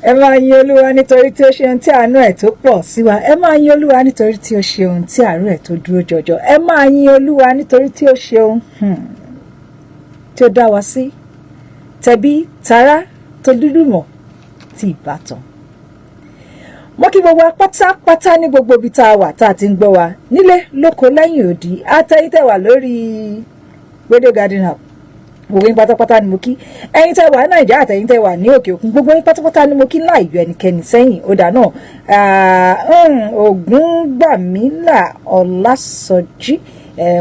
ẹ máa yin Olúwa nítorí tí ó ṣe ohun tí àánú ẹ̀ tó pọ̀ sí wa. Ẹ máa yin Olúwa nítorí tí ó ṣe ohun tí àánú ẹ̀ tó dúró jọjọ. Ẹ máa yin Olúwa nítorí tí ó ṣe ohun tí ó dá wa sí. Tẹbí tará tó dúdú mọ́ ti ìbátan. Mo kí gbogbo pátápátá ní gbogbo ibi tá a wà tá a ti ń gbọ́ wa nílé lóko lẹ́yìn odi àtẹ̀yìntẹ̀ wà lórí Radio Garden app. Gbogbo yín pátápátá ni mo kí. Ẹ̀yin tẹ́ wà ní Nàìjíríà àtẹ̀yin tẹ́ wà ní òkè òkun. Gbogbo yín pátápátá ni mo kí láì yọ ẹnikẹ́ni sẹ́yìn. Ó dà náà Ògúngbàmílà Ọlásọjí.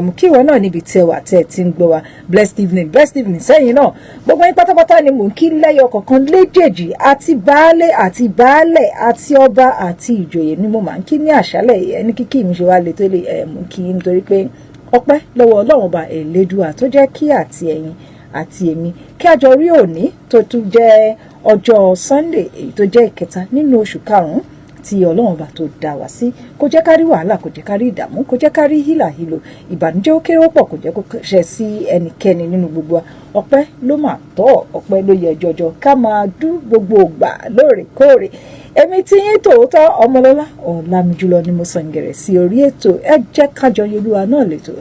Mo kí ìwọ náà níbi tí ẹ wà tẹ́ ẹ ti ń gbọ́ wa. Blessed evening sẹ́yìn náà. Gbogbo yín pátápátá ni mo kí lẹ́yọ kọ̀ọ̀kan léjèèjì àti baálé àti baálẹ̀ àti ọba àti ìjòyè ni mo máa ń kí ní àṣálẹ̀. Ẹni kíkí mi ṣe wá lè tó lè mo kí nítorí pé ọpẹ́ lọ́wọ́ Ọlọ́run Ọba Elédùà tó jẹ́ kí àti ẹ̀yin àti èmi kí a jọ rí òní tó tún jẹ́ ọjọ́ Sunday èyí tó jẹ́ ìkẹta nínú oṣù karùn-ún tí Ọlọ́run Ọba tó dá wa sí. Kò jẹ́ ká rí wàhálà, kò jẹ́ ká rí ìdààmú, kò jẹ́ ká rí hílàhílò, ìbànújẹ́ ó kéré ó pọ̀, kò jẹ́ kó ṣẹ sí ẹnikẹ́ni nínú gbogbo wa. Ọpẹ́ ló máa tọ́, ọpẹ́ ló yẹ jọjọ ká máa dú gbogbo ìgbà lóòrèkóòrè. Èmi tí yín tòótọ́ Ọmọlọ́lá Olamijulo ni mo sàn gẹ̀rẹ̀ sí orí ètò Ẹ Jẹ́ Ká Jọ Yin Olúwa náà lẹ́tọ̀.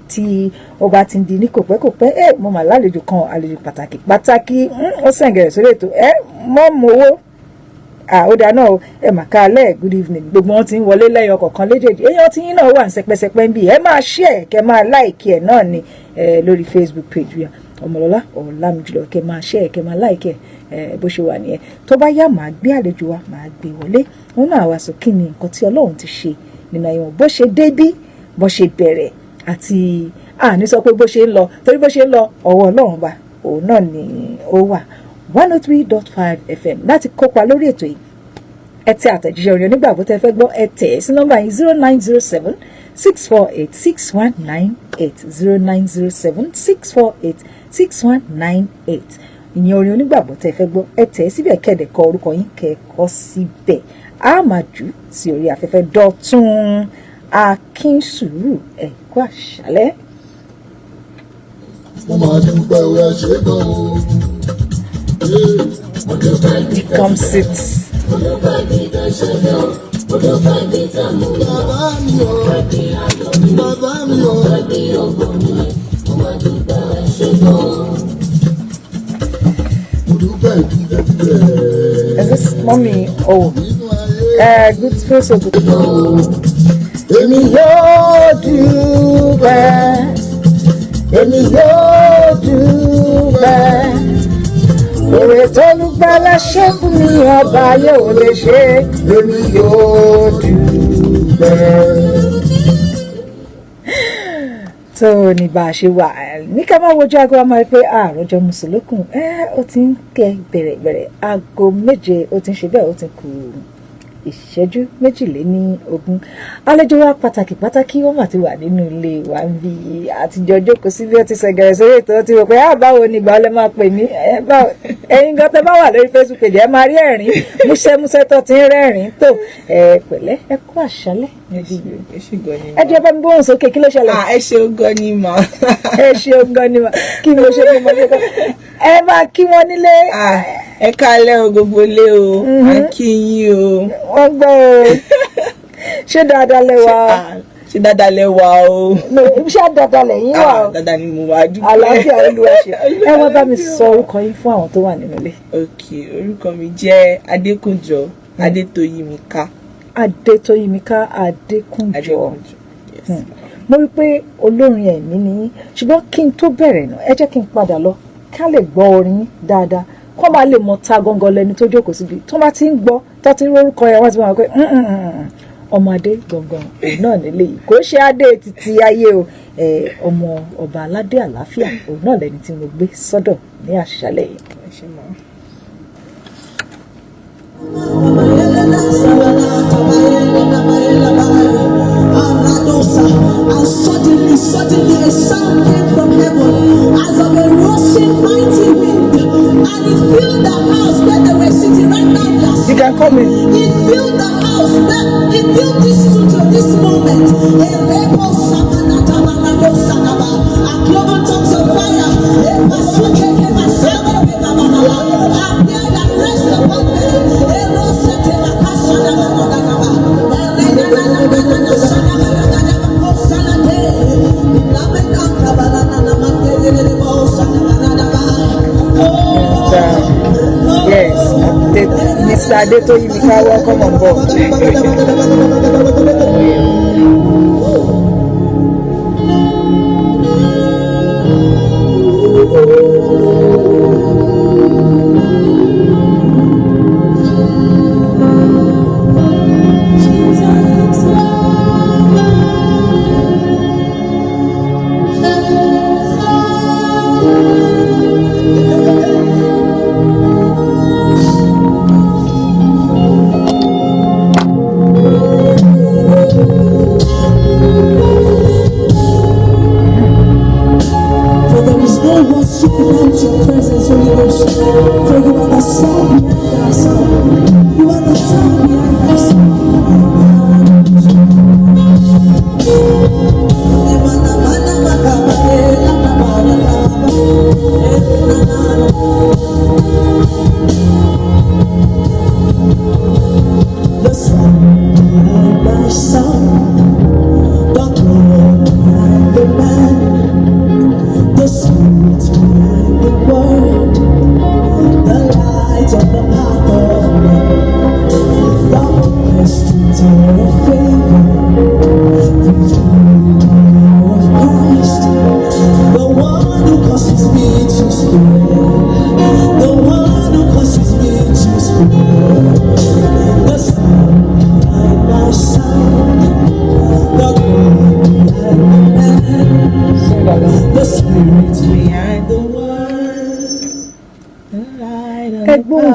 Tí ó bá ti di ní kòpẹ́kòpẹ́ mo mà lálejò kan, àlejò pàtàkì ó sàn gẹ̀rẹ̀ sórí ètò mọ́ mú owó ó dáná o mà káalẹ́ good evening. Gbogbo wọn ti ń wọlé lẹ́yọ kọ̀ọ̀kan léjèèjì. Èèyàn tí yín náà wà ní sẹpẹsẹpẹ ń bí ẹ máa share kẹ máa like ẹ náà ni lórí Facebook page wa Ọmọlọ́lá Olamijulo. Kẹ máa share kẹ máa like ẹ bó ṣe wà nìyẹn. Tó bá yá màá gbé àlejò wa màá gbé wọlé. Wọn náà wá sọ kí ni nǹkan tí Ọlọ́run ti ṣe nínú ayé wọn, bó ṣe débí bó ṣe bẹ̀rẹ̀ àti ní sọ pé bó ṣe ń lọ torí bó ṣe ń lọ ọwọ́ Ọlọ́run bá òun náà ni ó wà. 103.5 FM láti kópa lórí ètò yìí. Ẹ tẹ àtẹ̀jíṣẹ́ orin onígbàgbọ́ tẹ́ fẹ́ gbọ́ ẹ tẹ̀ sí nọ́mbà yìí 0907 648 6198 0907 648 6198. Ìyẹn orin onígbàgbọ́ tẹ́ fẹ́ gbọ́ ẹ tẹ̀ síbẹ̀ kẹ́ẹ̀dẹ̀ kọ orúkọ yín kẹ́ẹ̀kọ́ síbẹ̀. A máa jù sí orí afẹ́fẹ́. Dọ̀tun Akínsùúrù ẹ̀kọ́ àṣálẹ́. Come sit. Is this mommy? Oh, good, feels so good. Èmi yóò dúpẹ́, èmi yóò dúpẹ́, òwe t'Olùgbàlà ṣe fún mi ọba yóò lè ṣe, èmi yóò dúpẹ́. Tó ní bá a ṣe wà ní ká máa wojú aago máa rí pé àròjọ mùsùlùkùn ó ti ń kẹ bẹ̀rẹ̀ aago 7 ó ti ń ṣe bẹ́ẹ̀ ó ti kù ìṣẹ́jú 22. Àlejò wa pàtàkì wọ́n mà ti wà nínú ilé wa ń bí àtijọ́ jókòó sí bí ó ti sẹ̀gẹ̀rẹ̀ sórí ètò tí wọ́n pé báwo ni ìgbà ọlẹ́ máa pè mí ẹ̀yin gan tẹ́ bá wà lórí Facebook page ẹ máa rí ẹ̀rín múṣẹ́múṣẹ́ tó ti ń rẹ́rìn tó pẹ̀lẹ́ ẹ kú àṣálẹ́ ẹ jẹ́ bá mi bóhùn sókè kí ló ṣẹlẹ̀. ẹ ṣe ogan ni mà. ẹ ṣe ogan ni mà kí mo ṣe fún ọmọdé kan ẹ máa kí wọn nílé. ẹ kálẹ́ o gbogbo lé o a kí yín o. wọ́n gbọ́ o ṣé dáadáa lẹ wà. ṣé dáadáa lẹ wà o. ṣé dáadáa lẹ́yìn wà o. dáadáa ni mo wà dúpẹ́. àlàáfíà Olúwa ṣe. ẹ wá bá mi sọ orúkọ yín fún àwọn tó wà nínú ilé. ok orúkọ mi jẹ́ Adékúnjọ Adetoyimika. Adetoyimika Adékúnjọ. Yes. Mo rí pé olórin ẹ̀mí ni yín ṣùgbọ́n kí n tó bẹ̀rẹ̀ náà ẹ jẹ́ kí n padà lọ ká lè gbọ́ orin yín dáadáa kó máa lè mọ ta gangan lẹni tó jókòó síbi tó bá ti ń gbọ́ tó ti ń rórúkọ yẹn wọ́n ti máa pẹ́ ọmọ adé gangan òun náà nílé yìí kò ṣe adé títí ayé o ọmọ ọba aládé àlàáfíà òun náà lẹni tí mo gbé sọ́dọ̀ ní àṣálẹ́ yìí. And suddenly a sound came from heaven as of a rushing mighty wind, and it filled the house where they were sitting right now. You can come in. It filled the house, it filled this studio, this moment. A rebel a cloven tongues of fire. A pasuke, a appeared and rest upon them. Mr. Adetoyimika, welcome on board.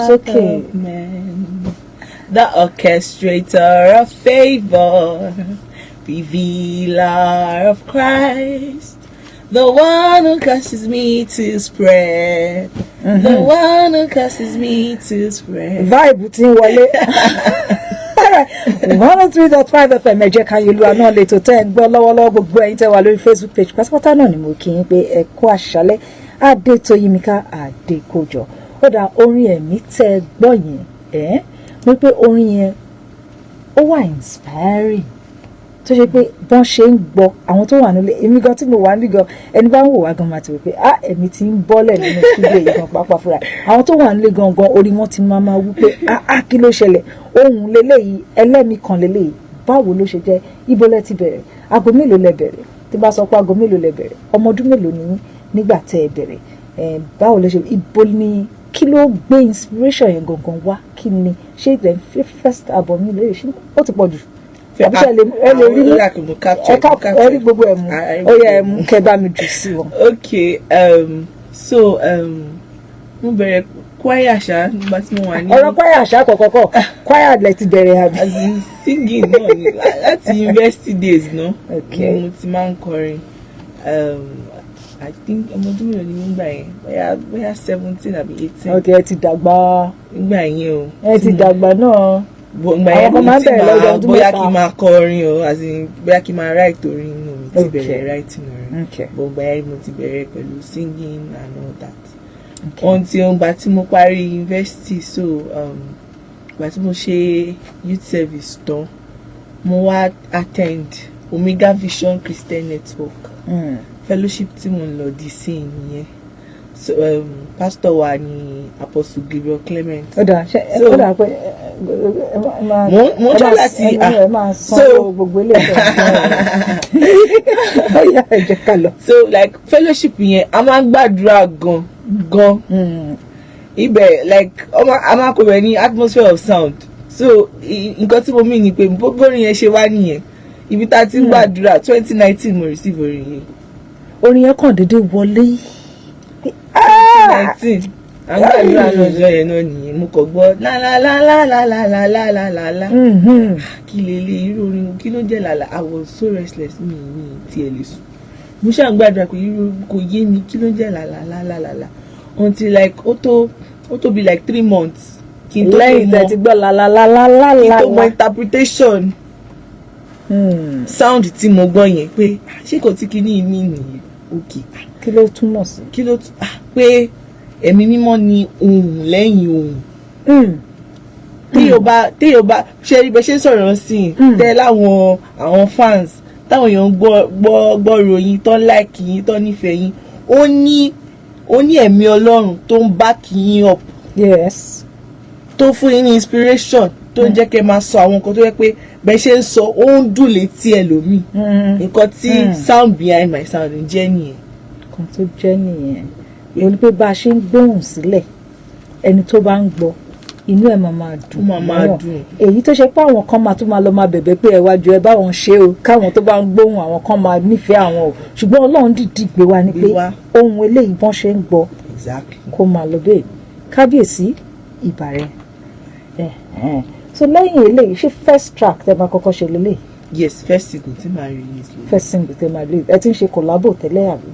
Okay. The orchestrator of favor, revealer of Christ, the one who causes me to spread, the one who causes me to spread. Vibe tin wọlé. 103.5 FM EJAKAYIN OLUWA náà lè tó 10 gbọ́ lọ́wọ́lọ́wọ́ gbogbo ẹ̀yin tẹ́ wà lórí Facebook page pátápátá náà ni mo kí yín pé ẹ kú àṣálẹ́ Adetoyimika Adekojo. Ó dá orin ẹ̀mí tẹ́ gbọ́ yẹn mo pé orin yẹn ó wà inspiring tó ṣe pé bọ́n ṣe ń gbọ́ àwọn tó wà nílé èmi gan tí mo wà nílé gan ẹni bá ń wò wá gan máa ti wò pé ẹ̀mí ti ń bọ́lẹ̀ nínú studio yìí gan pápá fúnra àwọn tó wà nílé gangan orí wọn ti máa wí pé kí ló ṣẹlẹ̀ ohun leléyìí ẹlẹ́mìí kan leléyìí báwo ló ṣe jẹ́ ibo lẹ ti bẹ̀rẹ̀ aago mélòó lẹ bẹ̀rẹ̀ tí bá sọ pé aago mélòó lẹ bẹ̀rẹ̀ ọmọ ọdún mélòó ni nígbà tẹ́ ẹ bẹ̀rẹ̀ báwo ló ṣe ibo ni kí ló gbé inspiration yẹn gangan wá kí ni ṣé ìgbẹ́ first album yìí lè ṣe ó ti pọ̀ jù àbíṣe ẹ lè rí ẹ rí gbogbo ẹ̀ mú ó yẹ ẹ mú kẹ́ bá mi jù sí wọn. Okay, so mo bẹ̀rẹ̀ choir ṣá nígbà tí mo wà ní. ọ̀rọ̀ choir ṣá kọ̀kọ̀kọ̀ choir lẹ ti bẹ̀rẹ̀ àbí. as in singing náà ni láti university days náà ni mo ti máa ń kọrin. I think ọmọ ọdún mélòó ni mo gbà yẹn bóyá 17 àbí 18. Okay, ẹ ti dàgbà. Nígbà yẹn o. Ẹ ti dàgbà náà. Àwọn ọmọ máa ń bẹ̀rẹ̀ lọ́jọ́ ọdún mẹ́ta. Bóyá kí n máa kọrin o, as in bóyá kí n máa write orin inú mi ti bẹ̀rẹ̀ writing orin. Gbogbo ayé mo ti bẹ̀rẹ̀ pẹ̀lú singing and all that. Until ìgbà tí mo parí university, so ìgbà tí mo ṣe youth service tán, mo wá attend Omega Vision Christian Network. Fellowship tí mo ń lọ di sí nìyẹn. So pastor wa ni Apostle Gabriel Clement. Ó dà pé mo ń tọ́ láti so gbogbo ilé ẹ̀jẹ̀. So like fellowship yẹn a máa ń gbàdúrà gan ibẹ̀ like a máa kó bẹ̀ ní atmosphere of sound. So nǹkan tí mo mean ni pé bórin yẹn ṣe wá nìyẹn ibi tá a ti ń gbàdúrà 2019 mo receive orin yẹn. Orin yẹn kàn déédéé wọlé. 2019 àwọn àdúrà lọ́jọ́ yẹn náà nìyẹn mo kàn gbọ́ la kí lélẹ̀ irú orin kí ló jẹ́ làlà. I was so restless mi tí ẹ lè sùn mo ṣáà ń gbàdúrà pé irú kò yé mi kí ló jẹ́ làlà until like ó tó be like 3 months kí n tó lẹ́yìn tẹ́ ti gbọ́ la kí n tó mọ interpretation sound tí mo gbọ́ yẹn pé ṣé kò tí kíní mi nìyẹn okay kí ló túmọ̀ sí pé ẹ̀mí mímọ́ ni ohùn lẹ́yìn ohùn téèyàn bá ṣe rí bẹ ṣe sọ̀rọ̀ sí i tẹ́ láwọn àwọn fans táwọn èèyàn gbọ́ ròyìn tán like yín tán nífẹ̀ẹ́ yín ó ní ẹ̀mí Ọlọ́run tó ń back yín up. Yes. tó fún yín ní inspiration tó ń jẹ́ kẹ́ máa sọ àwọn nǹkan tó yẹ pé bẹ́ẹ̀ ṣe ń sọ ó ń dùn létí ẹlòmíì nǹkan tí sound behind my sound ń jẹ́ nìyẹn. nǹkan tó jẹ́ nìyẹn ó ní pé bá a ṣe ń gbóhùn sílẹ̀ ẹni tó bá ń gbọ́ inú ẹ̀ máa dùn èyí tó ṣe pé àwọn kan máa tún máa lọ máa bẹ̀bẹ̀ pé ẹ wájú ẹ báwọn ṣe o káwọn tó bá ń gbóhùn àwọn kan máa nífẹ̀ẹ́ àwọn o ṣùgbọ́n Ọlọ́run dìdí gbé wa ni pé ohun eléyìí bọ́n ṣe ń gbọ́ kó máa lọ bẹ́ẹ̀ kábíyèsí ìbà rẹ̀ so lẹ́yìn eléyìí ṣé first track tẹ́ máa kọ́kọ́ ṣe lélẹ̀. yes first single tí màá release. first single tẹ́ máa release ẹ ti ń ṣe collabo tẹ́lẹ̀ àbí.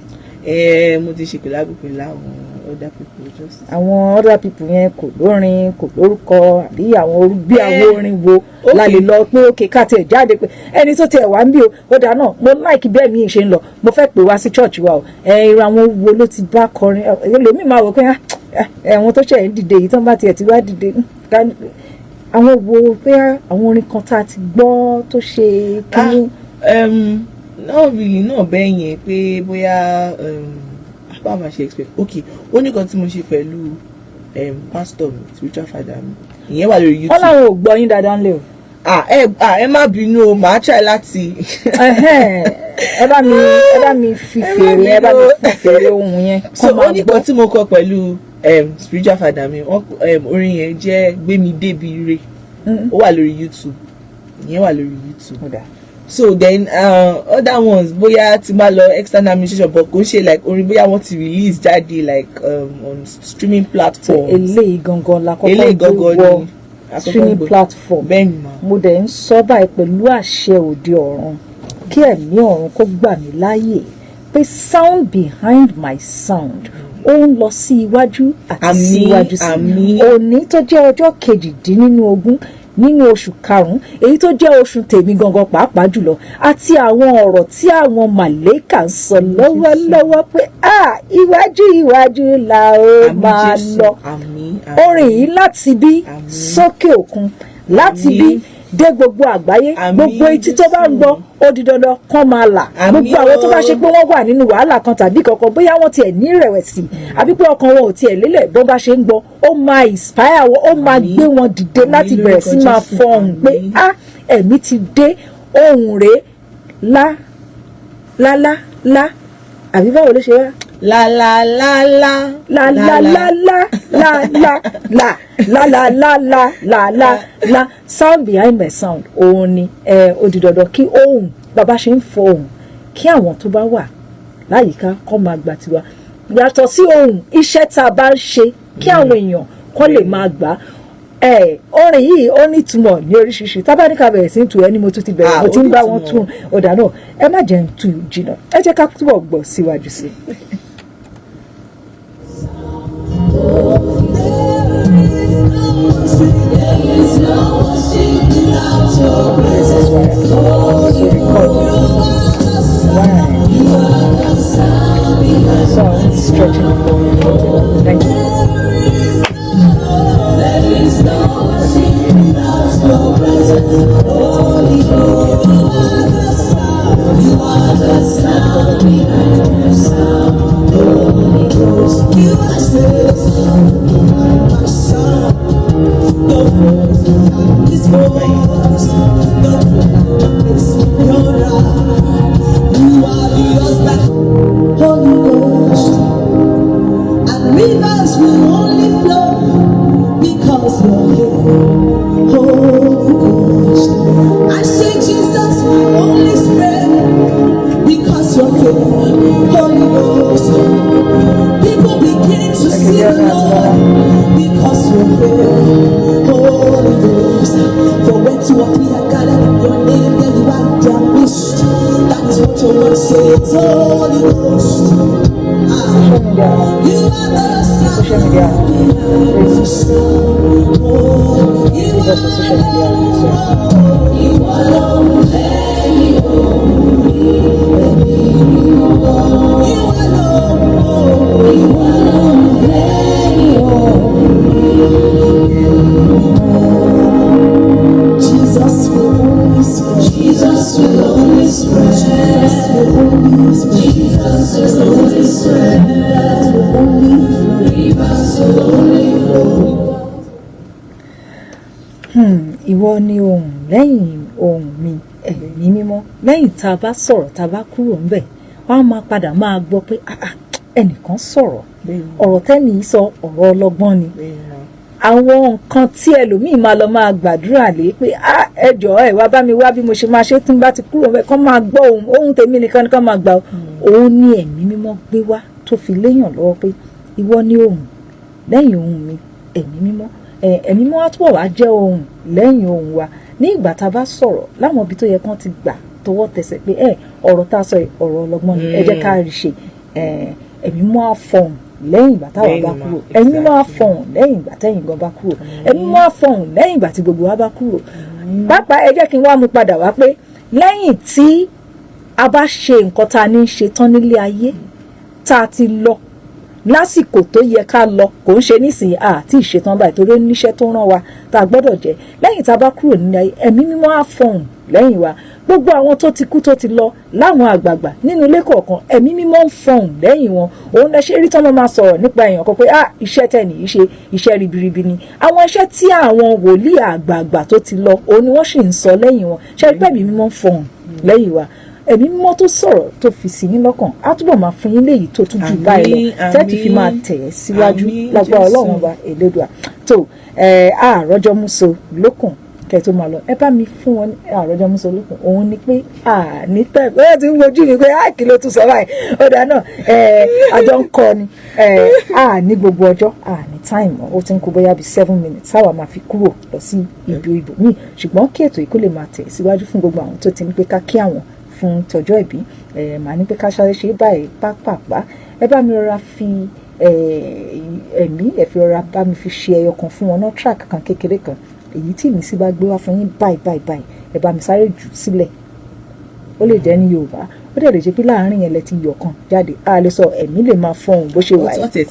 mo ti ṣe collabo pẹ̀lú àwọn other people just. àwọn other people yẹn kò lórin kò lórúkọ àbí àwọn bí àwọn orin wo la lè lọ pé òkè ká tiẹ̀ jáde pé ẹni tó tiẹ̀ wá ń bí ó dáa náà mo like bẹ́ẹ̀ mi ṣe ń lọ mo fẹ́ pè wá sí church wa o irú àwọn wo ló ti bá kọrin ẹlòmíì máa wò pé ẹ̀wọ̀n tó ṣẹ̀ ń dìde yìí tó ń bá tiẹ̀ ti wá dìde àwọn wo pé àwọn orin kan tá a ti gbọ́ tó ṣe kí. náà really náà bẹ́ẹ̀ yẹn pé bóyá bá máa ṣe expect ok ó ní kan tí mo ṣe pẹ̀lú pastor mi spiritual father mi ìyẹn wà lórí YouTube. wọ́n láwọn ò gbọ́ yín dáadáa ńlẹ̀ o. ẹ má bínú o màá try láti. ẹ bá mi fi fèrè ohun yẹn. so ó ní kan tí mo kọ pẹ̀lú spiritual father mi orin yẹn jẹ́ gbé mi débi ire ó wà lórí YouTube ìyẹn wà lórí YouTube. So then other ones bóyá ti máa lọ external administration but kò ń ṣe like orin bóyá wọ́n ti release jáde like on streaming platforms. eléyìí gangan la kọ́kọ́ gbé wọ streaming platform bẹ́ẹ̀ni ma. mo dẹ̀ ń sọ báyìí pẹ̀lú àṣẹ òde ọ̀run kí ẹ̀mí ọ̀run kó gbà mí láàyè pé sound behind my sound ó ń lọ sí iwájú àti síwájú sí òní tó jẹ́ ọjọ́ 18 nínú oṣù karùn-ún èyí tó jẹ́ oṣù tèmi gangan pàápàá jùlọ àti àwọn ọ̀rọ̀ tí àwọn màlẹ́kà ń sọ lọ́wọ́lọ́wọ́ pé iwájú la ó máa lọ orin yìí láti bí sókè òkun láti bí dé gbogbo àgbáyé gbogbo etí tó bá ń gbọ́ ó di dandan kán máa là gbogbo àwọn tó bá ṣe pé wọ́n wà nínú wàhálà kan tàbí kankan bóyá wọ́n tiẹ̀ ní ìrẹ̀wẹ̀sì àbí pé ọkàn wọn ò tiẹ̀ lélẹ̀ bó bá ṣe ń gbọ́ ó máa inspire wọn ó máa gbé wọn dìde láti bẹ̀rẹ̀ sí máa fọhùn pé ẹ̀mí ti dé ohùn rèé lá àbí báwo ló ṣe wá. La la la la la la la la la la la la la la la la la la sound behind my sound òun ni ó di dandan kí ohùn bàbá ṣe ń fọ ohùn kí àwọn tó bá wà láyìíká kó máa gbà tiwa yàtọ̀ sí ohùn iṣẹ́ tá a bá ń ṣe kí àwọn èèyàn kó lè máa gbà orin yìí ó ní ìtumọ̀ ní oríṣiríṣi tábánikà bẹ̀rẹ̀ sí ń tu ẹni mo tún ti bẹ̀rẹ̀ mo ti ń bá wọn tún ọ̀dà náà ẹ má jẹ́ ń tu jìnnà ẹ jẹ́ ká túbọ̀ gbọ́ síwájú sí i. Stretching the phone. Thank you. There is no worship without your presence. Holy Ghost, you are the sound behind the sound. Holy Ghost, you are the sound behind my sound. Your voice behind this voice. Your voice, your eye. You are the husband. Holy Ghost, and rivers will only flow because you're here. Holy Ghost, I say Jesus will only spread because you're here. Holy Ghost, people begin to see the Lord because you're here. Holy Ghost, for when two or three are gathered in your name, there you are in their midst. That is what your word says. Holy Ghost, you are the sound behind the sound. You alone, you alone, Jesus will only spread. Jesus will only spread. Jesus will only spread. Jesus will only spread. Rivers will only flow. ìwọ ni ohùn lẹ́yìn ohùn mi ẹ̀mí mímọ́. Lẹ́yìn tá a bá sọ̀rọ̀ tá a bá kúrò ńbẹ̀ wọ́n á máa padà máa gbọ́ pé ẹnìkan sọ̀rọ̀, ọ̀rọ̀ tẹ́ni sọ ọ̀rọ̀ ọlọ́gbọ́n ni. Àwọn nǹkan tí ẹlòmíì máa lọ máa gbàdúrà lé pé ẹ jọ̀ọ́ ẹ wá bá mi wá bí mo ṣe máa ṣe tí n bá ti kúrò ńbẹ̀ kán máa gbọ́ ohùn tèmi nìkan kán máa gbà òun ní ẹ̀mí mímọ́ gbé wá tó fi léyàn lọ́wọ́ pé ìwọ ni ohùn lẹ́yìn ohùn mi ẹ̀mí mímọ́. Ẹ̀mí mímọ́ á túbọ̀ wá jẹ́ ohùn lẹ́yìn ohùn wa ní ìgbà tá a bá sọ̀rọ̀ láwọn ibi tó yẹ kán ti gbà tọwọ́ tẹsẹ̀ pé ọ̀rọ̀ tá a sọ ọ̀rọ̀ ọlọ́gbọ́n ni ẹ jẹ́ ká rí ṣe. Ẹ̀mí mímọ́ á fọhùn lẹ́yìn ìgbà táwa bá kúrò, ẹ̀mí mímọ́ á fọhùn lẹ́yìn ìgbà tẹ́yìn gan bá kúrò, ẹ̀mí mímọ́ á fọhùn lẹ́yìn ìgbà tí gbogbo wa bá kúrò. Pápá ẹ jẹ́ kí n wá mú padà wá pé lẹ́yìn tí a bá ṣe nǹkan tá a ní ṣe tán nílé ayé tá a ti lọ lásìkò tó yẹ ká lọ, kò ń ṣe nísìnyí àti ìṣetán báyìí torí níṣẹ́ tó rán wa tá a gbọ́dọ̀ jẹ́. Lẹ́yìn tá a bá kúrò nílé ayé ẹ̀mí mímọ́ á fọhùn lẹ́yìn wa. Gbogbo àwọn tó ti kú tó ti lọ láwọn àgbààgbà nínú ilé kọ̀ọ̀kan ẹ̀mí mímọ́ ń fọhùn lẹ́yìn wọn. Òun lẹ ṣe rí tọ́mọ máa sọ̀rọ̀ nípa èèyàn kan pé iṣẹ́ tẹ̀ nìyí ṣe iṣẹ́ ribiribi ni. Àwọn iṣẹ́ tí àwọn wòlíì àgbààgbà tó ti lọ òun ni wọ́n sì ń sọ lẹ́yìn wọn. Ṣé rí pé ẹ̀mí mímọ́ ń fọhùn lẹ́yìn wa. Ẹ̀mí mímọ́ tó sọ̀rọ̀ tó fi sí yín lọ́kàn á túbọ̀ máa fún yín léyìí tó tún jù báyìí lọ tẹ́tì fi máa tẹ̀ ẹ́ síwájú lágbára Ọlọ́run wa Elédùà. tó àròjọ múso lókun kẹ́ tó máa lọ ẹ bá mi fún wọn àròjọ múso lókun òun ni pé ní tẹ́ ẹ ti ń wojú mi pé kí ló tún sọ báyìí ó dáa náà àjọ ń kọ ni ní gbogbo ọjọ́ ní táìmù ó ti ń kú bóyá bíi 7 minutes táwa máa fi kúrò lọ sí ibò míì ṣùgbọ́n kí ètò yìí kó lè máa tẹ̀ síwájú fún gbogbo àwọn tó ti ní pé ká kí àwọn fún tọjọ́ ìbí màá ní pé ká sáré ṣe báyìí pápápá ẹ bá mi rọra fi ẹ̀mí ẹ fi rọra bá mi fi ṣe ẹyọ kan fún wọn náà track kan kékeré kan èyí tí ìmísí bá gbé wá fún yín báyìí ẹ bá mi sáré jù sílẹ̀ ó lè jẹ́ ní Yorùbá ó dẹ̀ lè jẹ́ pé láàárín yẹn lẹ ti yọ̀ kan jáde a lè sọ ẹ̀mí lè máa fọhùn bó ṣe wà yìí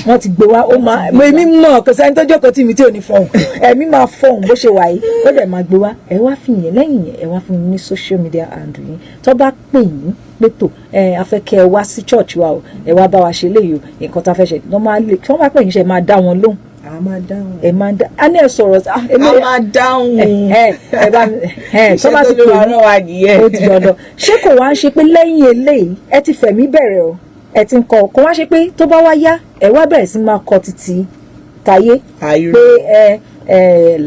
wọ́n ti gbé wá ó máa èmi mọ̀ kò sẹ́ni tó jókòó tì mí tí ò ní fọhùn ẹ̀mí máa fọhùn bó ṣe wà yìí ó dẹ̀ máa gbé wá ẹ wá fi yẹn lẹ́yìn yẹn ẹ wá fún mi ní social media handle yín tó bá pè yín pétò afẹ́kẹ́ ẹ wá sí church wa o ẹ wá bá wa ṣe léyìí o nǹkan tá a fẹ́ ṣe normally kí wọ́n bá pè yín ṣe máa dá wọn lóhùn ẹ máa dá a ní ẹ sọ̀rọ̀ a máa dáhùn ẹ bá iṣẹ́ tó lè wà náà wà nìyẹn ó ti dandan ṣé kò wá ń ṣe pé lẹ́yìn eléyìí ẹ ti fẹ̀mí bẹ̀rẹ̀ o ẹ ti ń kọ kò wá ṣe pé tó bá wá yá ẹ wá bẹ̀rẹ̀ sí máa kọ títí tayé pé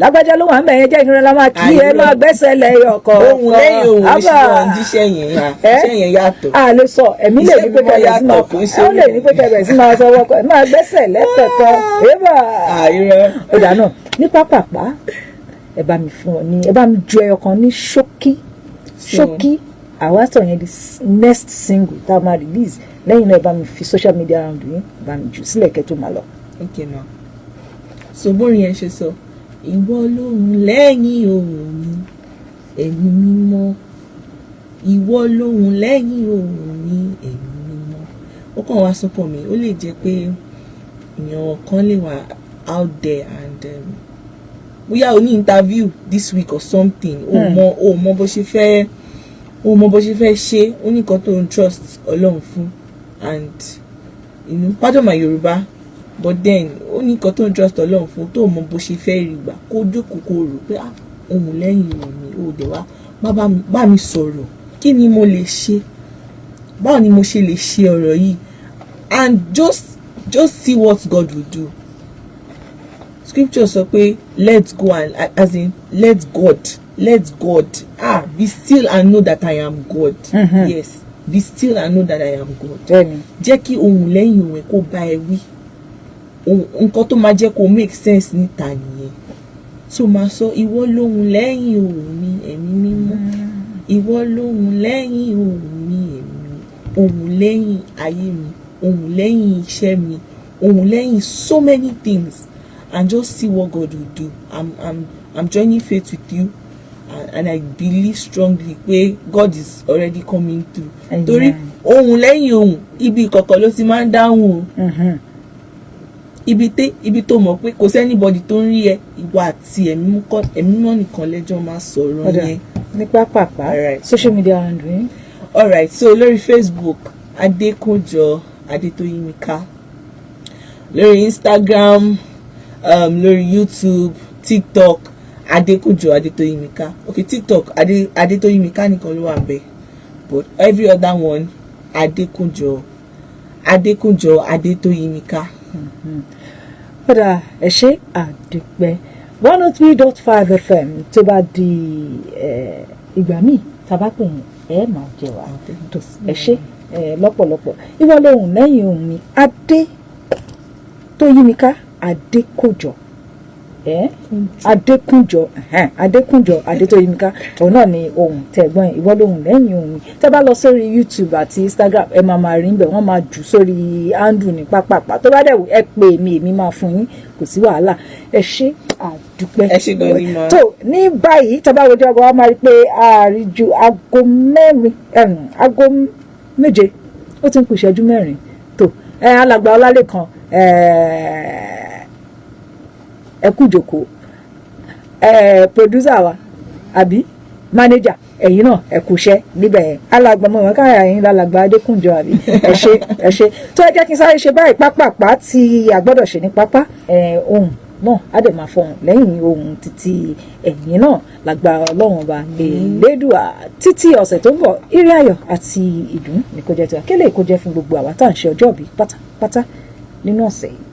lágbájá ló wà ń bẹ̀ yẹn jẹ́ ìrìnlẹ̀ máa kí ẹ máa gbẹ́sẹ̀ lẹ́yìn ọkọ̀ ohun lẹ́yìn ohun ìṣúná iṣẹ́ yẹn yàtọ̀ a lè sọ ẹ̀mí lè ní pé kẹ̀bẹ̀ sí máa ó lè ní pé kẹ̀bẹ̀ sí máa sọ wọ́kọ̀ máa gbẹ́sẹ̀ lẹ́kẹ̀kọ́ ébà ó dà náà ní pápápá ẹ bá mi fún ọ ní ẹ bá mi ju ẹyọ kan ní ṣókí àwa sọ yẹn di next single tá a máa release lẹ́yìn náà ẹ bá mi fi social media round yín bá mi jù sílẹ̀ kẹ́ tó máa lọ. okay ma so bórin yẹn ṣe sọ ìwọ lóhùn lẹ́yìn ohùn mi ẹ̀mí mímọ́ ìwọ lóhùn lẹ́yìn ohùn mi ẹ̀mí mímọ́ ó kàn wá sọ́kàn mi ó lè jẹ́ pé èèyàn kan lè wà out there and bóyá o ní interview this week or something o mọ bó ṣe fẹ́ ṣe ó ní nǹkan tó ń trust Ọlọ́run fún and pardon my Yoruba but then ó ní nǹkan tó ń trust Ọlọ́run fún tó mọ bó ṣe fẹ́ rí gbà kó jókòó kó rò pé ohun lẹ́yìn mi ò dé wá bá mi sọ̀rọ̀ kí ni mo lè ṣe báwo ni mo ṣe lè ṣe ọ̀rọ̀ yìí and just see what God will do. Scripture sọ pé let go and as in let God be still and know that I am God. Yes, be still and know that I am God. Jẹ́ kí ohun lẹ́yìn òun kó bá ẹ wí nǹkan tó máa jẹ́ kó make sense níta nìyẹn so máa sọ ìwọ lóhùn lẹ́yìn ohùn mi ẹ̀mí mímọ́ ìwọ lóhùn lẹ́yìn ohùn mi ẹ̀mí ohùn lẹ́yìn ayé mi ohùn lẹ́yìn iṣẹ́ mi ohùn lẹ́yìn so many things and just see what God will do. I'm joining faith with you and I believe strongly pé God is already coming through. Torí ohùn lẹ́yìn ohùn ibi ìkọ̀kọ̀ ló ti máa ń dáhùn o. Ibi tó mọ̀ pé kò sẹ́nibọ̀dì tó ń rí ẹ ìwà àti ẹ̀mí mọ́ nìkan lẹ́jọ́ máa sọ̀rọ̀ yẹn. ní pápápá social media handle yín. alright so lórí Facebook Adetoyimika lórí Instagram lórí YouTube TikTok Adekunjo Adetoyimika. Okay, TikTok Adetoyimika nìkan ló wà ńbẹ̀, but every other one Adekunjo Adetoyimika. Kódà ẹ ṣé àdúpẹ́ 103.5 FM tó bá di ìgbà míì tàbá pè yín ẹ máa jẹ wá ẹ ṣé lọ́pọ̀lọpọ̀ ìwọ lóhùn lẹ́yìn ohùn mi Adetoyimika Adékòjọ Adékúnjọ Adetoyimika òun náà ni ohun tẹ̀gbọ́n ìwọ lóhùn lẹ́yìn ohun tẹ́ bá lọ sórí YouTube àti Instagram ẹ máa rí níbẹ̀ wọ́n máa jù sórí handle ní pápápá tó bá dẹ̀ ẹ pè èmi máa fún yín kò sí wàhálà ẹ ṣé àdúpẹ́. ẹ ṣé gan ni ma. tó ní báyìí tá bá wojú ọgbà wa máa rí pé ààrí ju aago méje ó ti ń kù ìṣẹ́jú mẹ́rin tó alàgbà Ọlálékan ẹ kú jókòó producer wa àbí manager ẹ̀yin náà ẹ kú iṣẹ́ níbẹ̀ alàgbà mọ̀ káyà yín lálàgbà Adékúnjọ àbí ẹ ṣé tó ẹ jẹ́ kí n sáré ṣe báyìí pápápá tí a gbọ́dọ̀ ṣe ní pápá ohun náà á dẹ̀ máa fọhùn lẹ́yìn ohun títí ẹ̀yin náà lágbára Ọlọ́run ọba Elédùà títí ọ̀sẹ̀ tó ń bọ̀ ire ayọ̀ àti ìdùnnú ní kó jẹ́ tiwa kélé kó jẹ́ fún gbogbo àwa tá à ń ṣe ọjọ́ ìbí pátápátá nínú ọ̀sẹ̀ yìí.